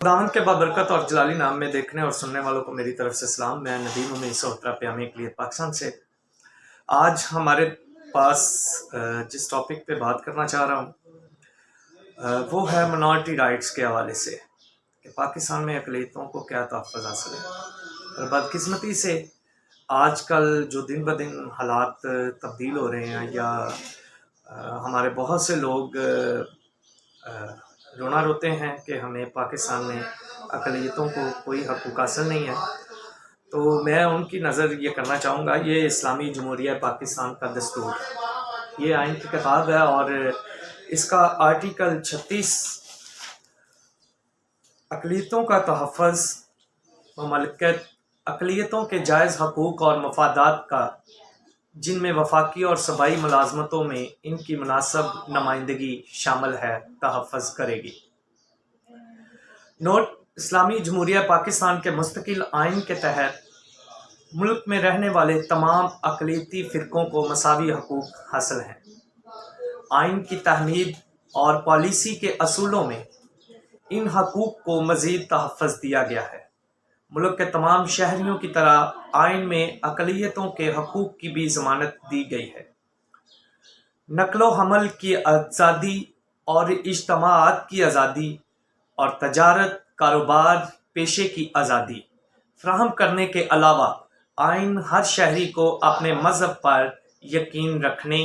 खुदावंद के बाबरकत और जलाली नाम में देखने और सुनने वालों को मेरी तरफ से सलाम। मैं नदीम उम्मीद सोहतरा प्यामी के लिए पाकिस्तान से। आज हमारे पास जिस टॉपिक पे बात करना चाह रहा हूँ वो है मिनॉरिटी राइट्स के हवाले से कि पाकिस्तान में अक़लियतों को क्या तहफ़्फ़ुज़ हासिल है। और बदकिस्मती से आजकल जो दिन ब दिन हालात तब्दील हो रहे हैं या हमारे बहुत से लोग रोना रोते हैं कि हमें पाकिस्तान में अक़लियतों को कोई हक़ूक़ हासिल नहीं है, तो मैं उनकी नज़र ये करना चाहूँगा। ये इस्लामी जमहूरिया पाकिस्तान का दस्तूर, ये आइन की किताब है और इसका आर्टिकल 36 अक़लियतों का तहफ़्फ़ुज़ ममलकत, अक़लियतों के जायज़ हक़ूक़ और मफादात का जिनमें वफाकी और सूबाई मुलाज़मतों में इनकी मुनासिब नुमाइंदगी शामिल है, तहफ़्फ़ुज़ करेगी। नोट: इस्लामी जमहूरिया पाकिस्तान के मुस्तकिल आइन के तहत मुल्क में रहने वाले तमाम अक़लियती फ़िरक़ों को मसावी हक़ूक़ हासिल हैं। आइन की तहमीद और पॉलिसी के असूलों में इन हक़ूक़ को मज़ीद तहफ़्फ़ुज़ दिया गया है। मुल्क के तमाम शहरियों की तरह आइन में अक़लियतों के हक़ूक़ की भी ज़मानत दी गई है। नक़्लो हमल की आज़ादी और इज्तिमाआत की आज़ादी और तजारत, कारोबार, पेशे की आज़ादी फ़राहम करने के अलावा आइन हर शहरी को अपने मज़हब पर यकीन रखने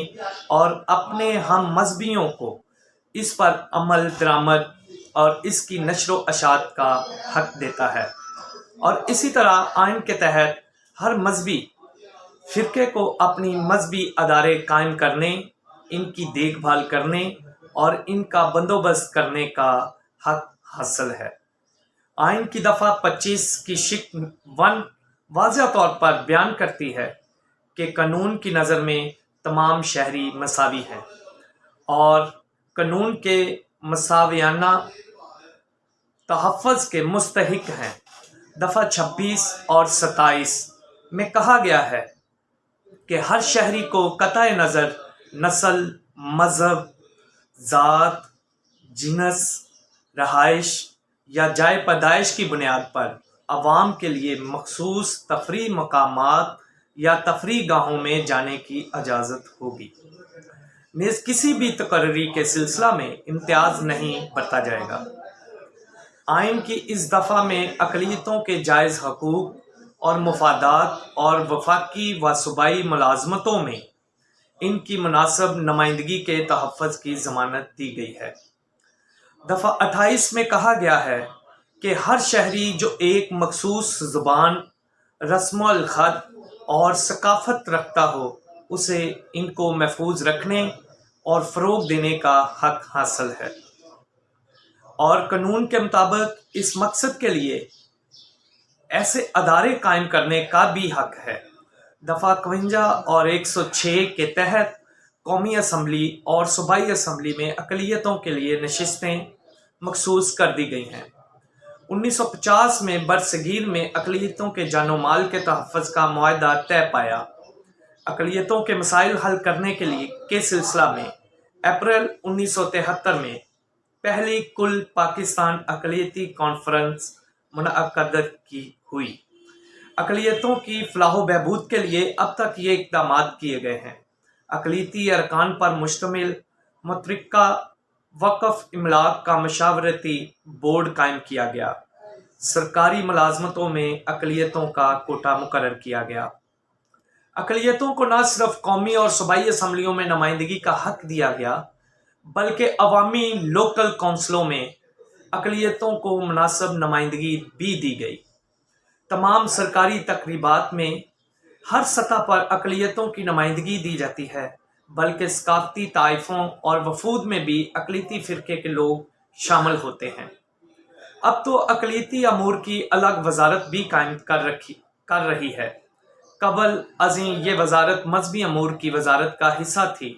और अपने हम मज़हबियों को इस पर अमल दरामद और इसकी नशर व अशात का हक़ देता है। और इसी तरह आइन के तहत हर मज़हबी फ़िरक़े को अपनी मज़हबी अदारे कायम करने, इनकी देखभाल करने और इनका बंदोबस्त करने का हक़ हासिल है। आइन की दफ़ा 25 की शिक 1 वाज़ेह तौर पर बयान करती है कि कानून की नज़र में तमाम शहरी मसावी हैं और कानून के मसावियाना तहफ़्फ़ुज़ के मुस्तहिक़ हैं। दफ़ा 26 और 27 में कहा गया है कि हर शहरी को क़तई नज़र नस्ल, मज़हब, ज़ात, जिनस, रहाइश या जाए पैदाइश की बुनियाद पर अवाम के लिए मख़सूस तफरीह मकामात या तफरीह गाहों में जाने की इजाज़त होगी। नीज़ किसी भी तकर्री के सिलसिला में इम्तियाज़ नहीं बरता जाएगा। आइन की इस दफ़ा में अक़लियतों के जायज़ हक़ूक़ और मफादात और वफाकी व सूबाई मुलाज़मतों में इनकी मुनासिब नुमाइंदगी के तहफ़्फ़ुज़ की ज़मानत दी गई है। दफ़ा 28 में कहा गया है कि हर शहरी जो एक मख़सूस ज़ुबान, रस्म ख़त और सकाफ़त रखता हो, उसे इनको महफूज रखने और फ़रोग़ देने का हक़ हासिल है और कानून के मुताबिक इस मकसद के लिए ऐसे अदारे कायम करने का भी हक़ है। दफ़ा 51 और 106 के तहत कौमी असम्बली और सूबाई असम्बली में अक़लियतों के लिए नशिस्तें मखसूस कर दी गई हैं। 1950 में बरसगीर में अक़लियतों के जानो माल के तहफ़्फ़ुज़ का मुआहदा तय पाया। अक़लियतों के मसाइल हल करने के सिलसिला में अप्रैल 1973 में पहली कुल पाकिस्तान अक़लियती कॉन्फ्रेंस मुनअक़द की हुई। अक़लियतों की फ़लाह व बहबूद के लिए अब तक ये इक़दामात किए गए हैं। अक़लियती अरकान पर मुश्तमिल मुतरक्का वक़फ़ इमलाक का मशावरती बोर्ड कायम किया गया। सरकारी मुलाज़मतों में अक़लियतों का कोटा मुकर्रर किया गया। अक़लियतों को न सिर्फ कौमी और सूबाई असम्बलियों में नुमाइंदगी का हक़ दिया गया, बल्कि अवामी लोकल कौंसलों में अक़लियतों को मुनासिब नुमाइंदगी भी दी गई। तमाम सरकारी तक़रीबात में हर सतह पर अक़लियतों की नुमाइंदगी दी जाती है, बल्कि सकाफ़ती ताइफ़ों और वफ़ूद में भी अक़लियती फ़िरक़े के लोग शामिल होते हैं। अब तो अक़लियती अमूर की अलग वजारत भी कायम कर रही है। कबल अज़ीं ये वजारत मज़हबी अमूर की वजारत का हिस्सा थी।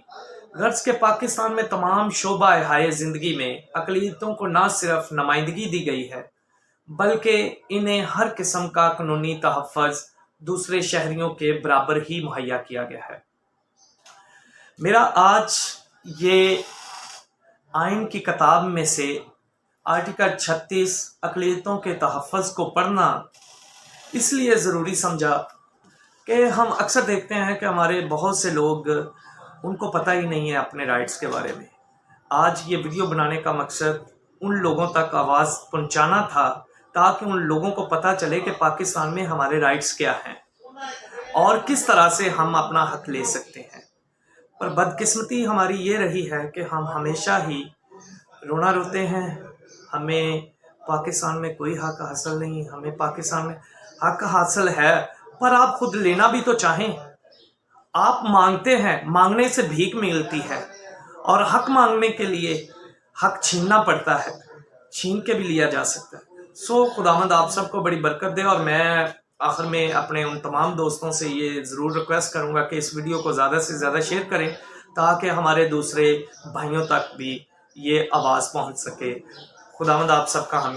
गर्ज़ के पाकिस्तान में तमाम शोबा हाय ज़िंदगी में अक़लियतों को न सिर्फ नुमाइंदगी दी गई है, बल्कि इन्हें हर किस्म का कानूनी तहफ़्फ़ुज़ दूसरे शहरियों के बराबर ही मुहैया किया गया है। मेरा आज ये आइन की किताब में से आर्टिकल 36 अक़लियतों के तहफ़्फ़ुज़ को पढ़ना इसलिए ज़रूरी समझा कि हम अक्सर देखते हैं कि हमारे बहुत से लोग, उनको पता ही नहीं है अपने राइट्स के बारे में। आज ये वीडियो बनाने का मकसद उन लोगों तक आवाज़ पहुंचाना था ताकि उन लोगों को पता चले कि पाकिस्तान में हमारे राइट्स क्या हैं और किस तरह से हम अपना हक ले सकते हैं। पर बदकिस्मती हमारी ये रही है कि हम हमेशा ही रोना रोते हैं, हमें पाकिस्तान में कोई हक हासिल नहीं, हमें पाकिस्तान में हक हासिल है, पर आप खुद लेना भी तो चाहें। आप मांगते हैं, मांगने से भीख मिलती है, और हक मांगने के लिए हक छीनना पड़ता है, छीन के भी लिया जा सकता है। खुदावंद आप सबको बड़ी बरकत दे। और मैं आखिर में अपने उन तमाम दोस्तों से ये ज़रूर रिक्वेस्ट करूँगा कि इस वीडियो को ज़्यादा से ज़्यादा शेयर करें ताकि हमारे दूसरे भाइयों तक भी ये आवाज़ पहुँच सके। खुदावंद आप सबका हम